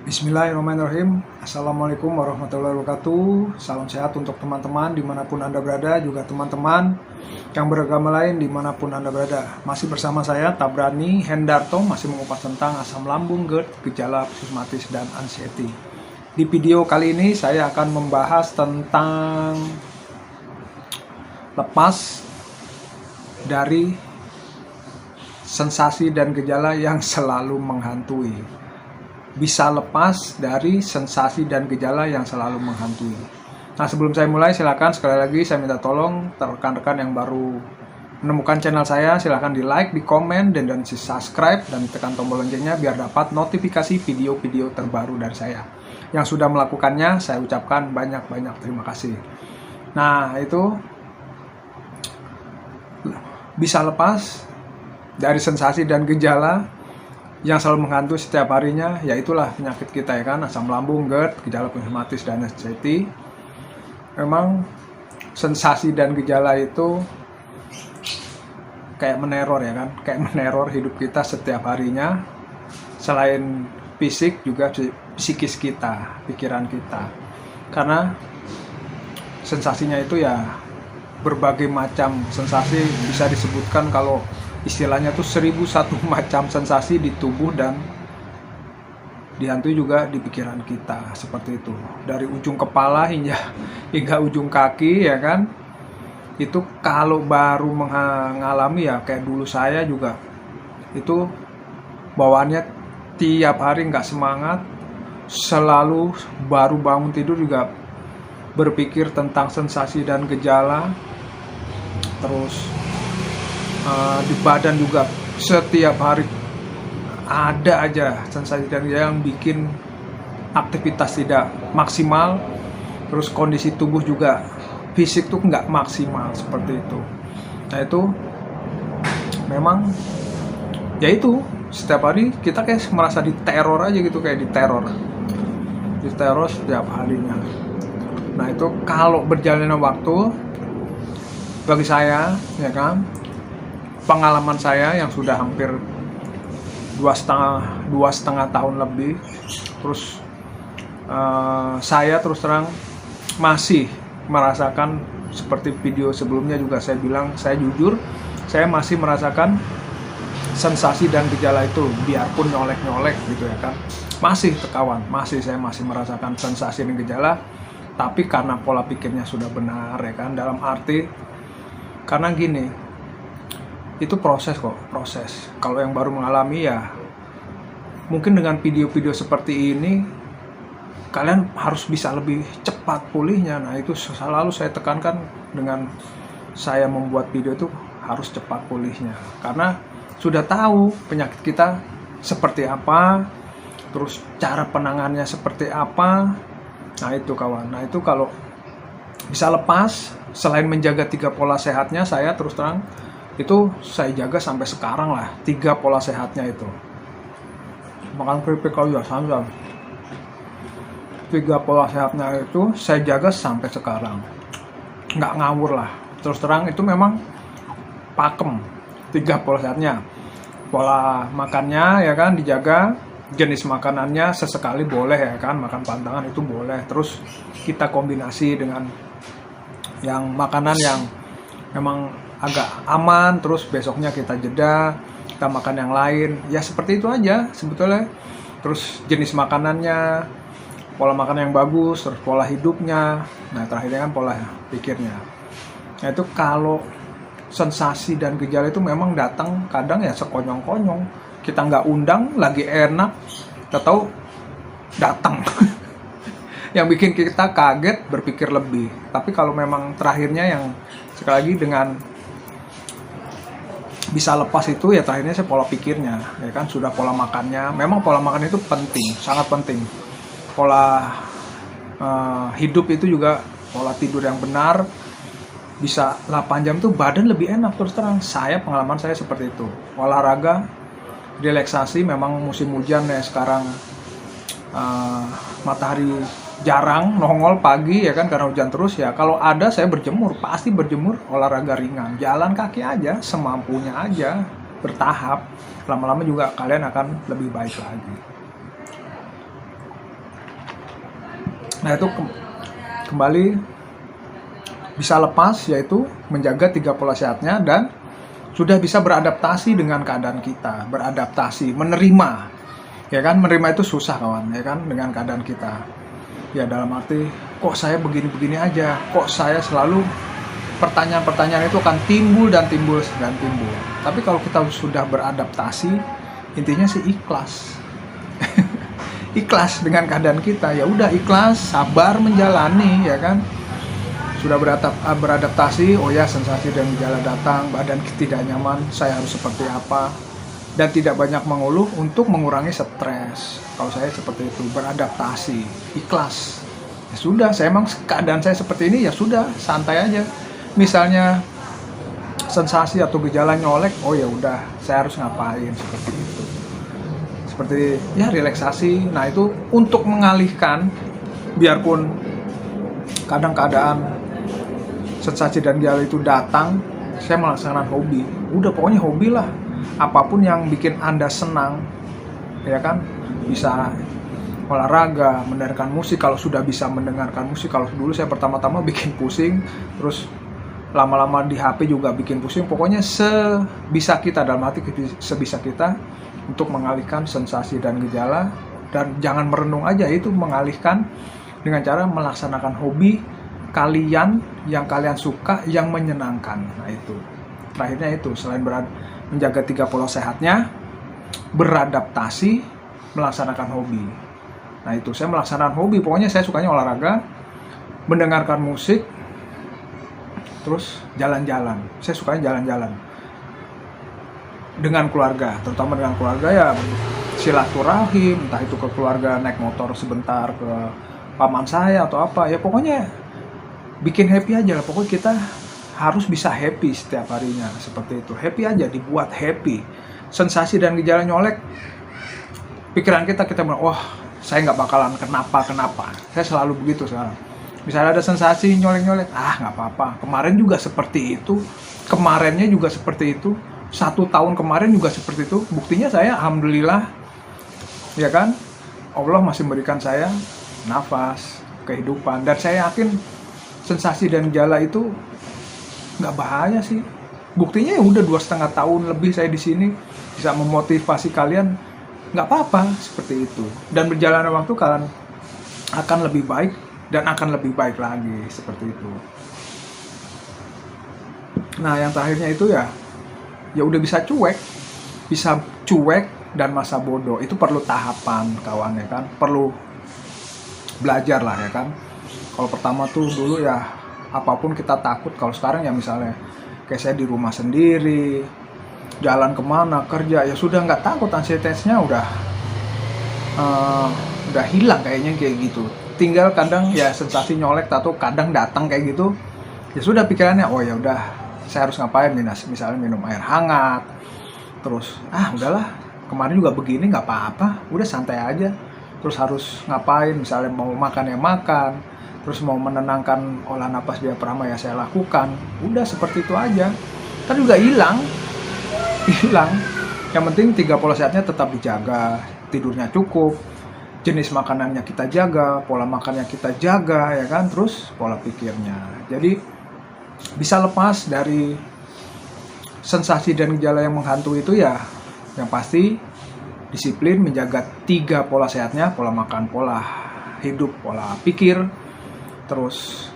Bismillahirrahmanirrahim. Assalamualaikum warahmatullahi wabarakatuh. Salam sehat untuk teman-teman dimanapun Anda berada, juga teman-teman yang beragama lain dimanapun Anda berada. Masih bersama saya Tabrani Hendarto, masih mengupas tentang asam lambung, GERD, gejala psikosomatis, dan anxiety. Di video kali ini saya akan membahas tentang lepas dari sensasi dan gejala yang selalu menghantui. Bisa lepas dari sensasi dan gejala yang selalu menghantui. Nah, sebelum saya mulai, silakan sekali lagi saya minta tolong rekan-rekan yang baru menemukan channel saya, silakan di like, di komen, dan di subscribe, dan tekan tombol loncengnya biar dapat notifikasi video-video terbaru dari saya. Yang sudah melakukannya, saya ucapkan banyak-banyak terima kasih. Nah, itu bisa lepas dari sensasi dan gejala yang selalu menghantui setiap harinya, yaitulah penyakit kita, ya kan, asam lambung, GERD, gejala psikosomatis, dan anxiety. Memang sensasi dan gejala itu kayak meneror, ya kan, kayak meneror hidup kita setiap harinya. Selain fisik, juga psikis kita, pikiran kita, karena sensasinya itu ya berbagai macam sensasi. Bisa disebutkan kalau istilahnya tuh 1001 macam sensasi di tubuh dan dihantui juga di pikiran kita, seperti itu. Dari ujung kepala hingga ujung kaki, ya kan. Itu kalau baru mengalami, ya kayak dulu saya juga, itu bawaannya tiap hari nggak semangat, selalu baru bangun tidur juga berpikir tentang sensasi dan gejala. Terus di badan juga setiap hari ada aja sensasi dan yang bikin aktivitas tidak maksimal. Terus kondisi tubuh juga, fisik tuh nggak maksimal, seperti itu. Nah, itu memang ya itu setiap hari kita kayak merasa diteror aja gitu, kayak diteror setiap harinya. Nah, itu kalau berjalannya waktu, bagi saya, ya kan, pengalaman saya yang sudah hampir dua setengah tahun lebih, terus saya terus terang masih merasakan, seperti video sebelumnya juga saya bilang, saya jujur, saya masih merasakan sensasi dan gejala itu, biarpun nyolek-nyolek gitu, ya kan, masih kawan, saya masih merasakan sensasi dan gejala. Tapi karena pola pikirnya sudah benar, ya kan, dalam arti karena gini, itu proses. Kalau yang baru mengalami, ya mungkin dengan video-video seperti ini kalian harus bisa lebih cepat pulihnya. Nah, itu selalu saya tekankan dengan saya membuat video itu, harus cepat pulihnya, karena sudah tahu penyakit kita seperti apa, terus cara penanganannya seperti apa. Nah, itu kawan, nah itu kalau bisa lepas, selain menjaga 3 pola sehatnya, saya terus terang itu saya jaga sampai sekarang lah, 3 pola sehatnya itu. Makan keripik kalau ya santan. 3 pola sehatnya itu saya jaga sampai sekarang, nggak ngawur lah. Terus terang itu memang pakem 3 pola sehatnya. Pola makannya, ya kan, dijaga. Jenis makanannya sesekali boleh, ya kan, makan pantangan itu boleh. Terus kita kombinasi dengan yang makanan yang memang agak aman, terus besoknya kita jeda, kita makan yang lain, ya seperti itu aja sebetulnya. Terus jenis makanannya, pola makan yang bagus, terus pola hidupnya. Nah, terakhirnya kan pola pikirnya. Nah, itu kalau sensasi dan gejala itu memang datang kadang ya sekonyong-konyong, kita nggak undang, lagi enak, kita tahu datang. Yang bikin kita kaget, berpikir lebih. Tapi kalau memang terakhirnya yang sekali lagi dengan bisa lepas itu, ya terakhirnya saya pola pikirnya, ya kan, sudah pola makannya. Memang pola makan itu penting, sangat penting. Pola hidup itu juga, pola tidur yang benar, bisa 8 jam itu badan lebih enak. Terus terang saya, pengalaman saya seperti itu. Olahraga, relaksasi, memang musim hujan ya sekarang, matahari jarang nongol pagi, ya kan, karena hujan terus. Ya kalau ada, saya berjemur, pasti berjemur, olahraga ringan, jalan kaki aja semampunya aja, bertahap. Lama-lama juga kalian akan lebih baik lagi. Nah itu kembali bisa lepas, yaitu menjaga 3 pola sehatnya dan sudah bisa beradaptasi dengan keadaan kita, beradaptasi, menerima, ya kan, menerima itu susah kawan, ya kan, dengan keadaan kita, ya dalam arti, kok saya begini-begini aja, kok saya selalu, pertanyaan-pertanyaan itu akan timbul dan timbul dan timbul, tapi kalau kita sudah beradaptasi, intinya sih ikhlas, ikhlas dengan keadaan kita, ya udah ikhlas, sabar menjalani, ya kan. Sudah beradaptasi, oh ya sensasi dan gejala datang, badan tidak nyaman, saya harus seperti apa, dan tidak banyak mengeluh untuk mengurangi stres. Kalau saya seperti itu, beradaptasi, ikhlas. Ya sudah, saya emang keadaan saya seperti ini, ya sudah, santai aja. Misalnya sensasi atau gejala nyolek, oh ya udah, saya harus ngapain, seperti itu. Seperti ya relaksasi. Nah itu untuk mengalihkan, biarpun kadang keadaan sensasi dan gejala itu datang, saya melaksanakan hobi. Udah pokoknya hobi lah. Apapun yang bikin Anda senang, ya kan? Bisa olahraga, mendengarkan musik kalau sudah bisa mendengarkan musik. Kalau dulu saya pertama-tama bikin pusing, terus lama-lama di HP juga bikin pusing. Pokoknya sebisa kita, dalam arti sebisa kita untuk mengalihkan sensasi dan gejala, dan jangan merenung aja, itu mengalihkan dengan cara melaksanakan hobi kalian yang kalian suka, yang menyenangkan. Nah itu terakhirnya itu, selain menjaga 3 pola sehatnya, beradaptasi, melaksanakan hobi. Nah itu saya melaksanakan hobi, pokoknya saya sukanya olahraga, mendengarkan musik, terus jalan-jalan. Saya sukanya jalan-jalan dengan keluarga, terutama dengan keluarga, ya silaturahim, entah itu ke keluarga naik motor sebentar ke paman saya atau apa, ya pokoknya bikin happy aja lah. Pokoknya kita harus bisa happy setiap harinya, seperti itu. Happy aja, dibuat happy. Sensasi dan gejala nyolek, pikiran kita bilang, wah saya nggak bakalan kenapa. Saya selalu begitu sekarang. Misalnya ada sensasi nyolek-nyolek, nggak apa-apa. Kemarin juga seperti itu, kemarinnya juga seperti itu, 1 tahun kemarin juga seperti itu. Buktinya saya alhamdulillah, ya kan, Allah masih memberikan saya nafas, kehidupan, dan saya yakin sensasi dan gejala itu nggak bahaya sih. Buktinya ya udah 2,5 tahun lebih saya di sini, bisa memotivasi kalian, nggak apa-apa seperti itu. Dan berjalannya waktu kalian akan lebih baik dan akan lebih baik lagi, seperti itu. Nah yang terakhirnya itu ya udah bisa cuek dan masa bodoh. Itu perlu tahapan kawan, ya kan, perlu belajar lah, ya kan. Kalau pertama tuh dulu ya apapun kita takut. Kalau sekarang ya misalnya kayak saya di rumah sendiri, jalan kemana, kerja, ya sudah nggak takut, ansietasnya udah hilang kayaknya, kayak gitu. Tinggal kadang ya sensasi nyolek atau kadang datang kayak gitu, ya sudah pikirannya, oh ya udah saya harus ngapain, misalnya minum air hangat, terus udahlah kemarin juga begini, nggak apa-apa, udah santai aja. Terus harus ngapain, misalnya mau makan ya makan, terus mau menenangkan olah napas diafragma ya saya lakukan. Udah seperti itu aja, kan juga hilang. Yang penting 3 pola sehatnya tetap dijaga, tidurnya cukup, jenis makanannya kita jaga, pola makannya kita jaga, ya kan, terus pola pikirnya. Jadi bisa lepas dari sensasi dan gejala yang menghantui itu ya, yang pasti disiplin menjaga 3 pola sehatnya, pola makan, pola hidup, pola pikir, terus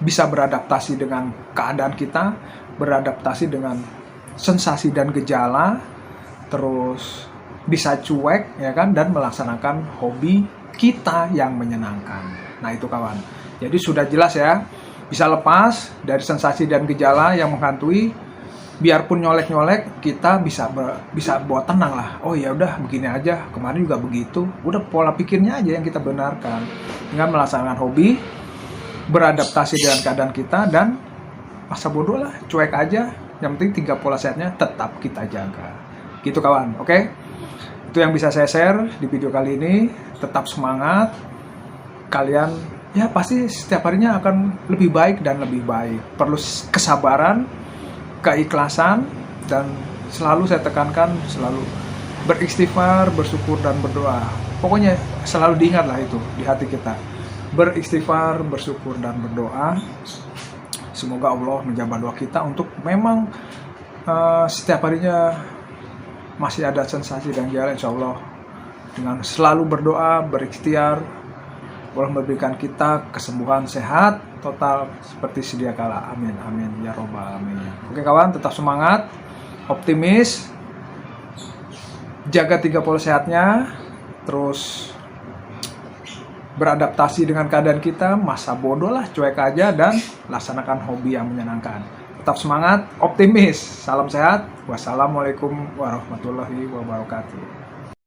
bisa beradaptasi dengan keadaan kita, beradaptasi dengan sensasi dan gejala, terus bisa cuek, ya kan, dan melaksanakan hobi kita yang menyenangkan. Nah itu kawan, jadi sudah jelas ya, bisa lepas dari sensasi dan gejala yang menghantui. Biarpun nyolek-nyolek, kita bisa buat tenang lah. Oh ya udah begini aja, kemarin juga begitu. Udah pola pikirnya aja yang kita benarkan dengan melaksanakan hobi, beradaptasi dengan keadaan kita, dan masa bodoh lah, cuek aja. Yang penting 3 pola sehatnya tetap kita jaga. Gitu kawan, oke? Itu yang bisa saya share di video kali ini. Tetap semangat. Kalian ya pasti setiap harinya akan lebih baik dan lebih baik. Perlu kesabaran, keikhlasan, dan selalu saya tekankan, selalu beristighfar, bersyukur, dan berdoa. Pokoknya selalu diingat lah itu di hati kita. beristighfar, bersyukur, dan berdoa. Semoga Allah menjawab doa kita untuk memang setiap harinya masih ada sensasi dan jalan. Insya Allah dengan selalu berdoa, berikhtiar, Allah memberikan kita kesembuhan, sehat total seperti sedia kala. Amin, amin, ya robbal alamin. Oke kawan, tetap semangat, optimis, jaga 3 pola sehatnya, terus beradaptasi dengan keadaan kita, masa bodoh lah, cuek aja, dan laksanakan hobi yang menyenangkan. Tetap semangat, optimis, salam sehat, wassalamualaikum warahmatullahi wabarakatuh.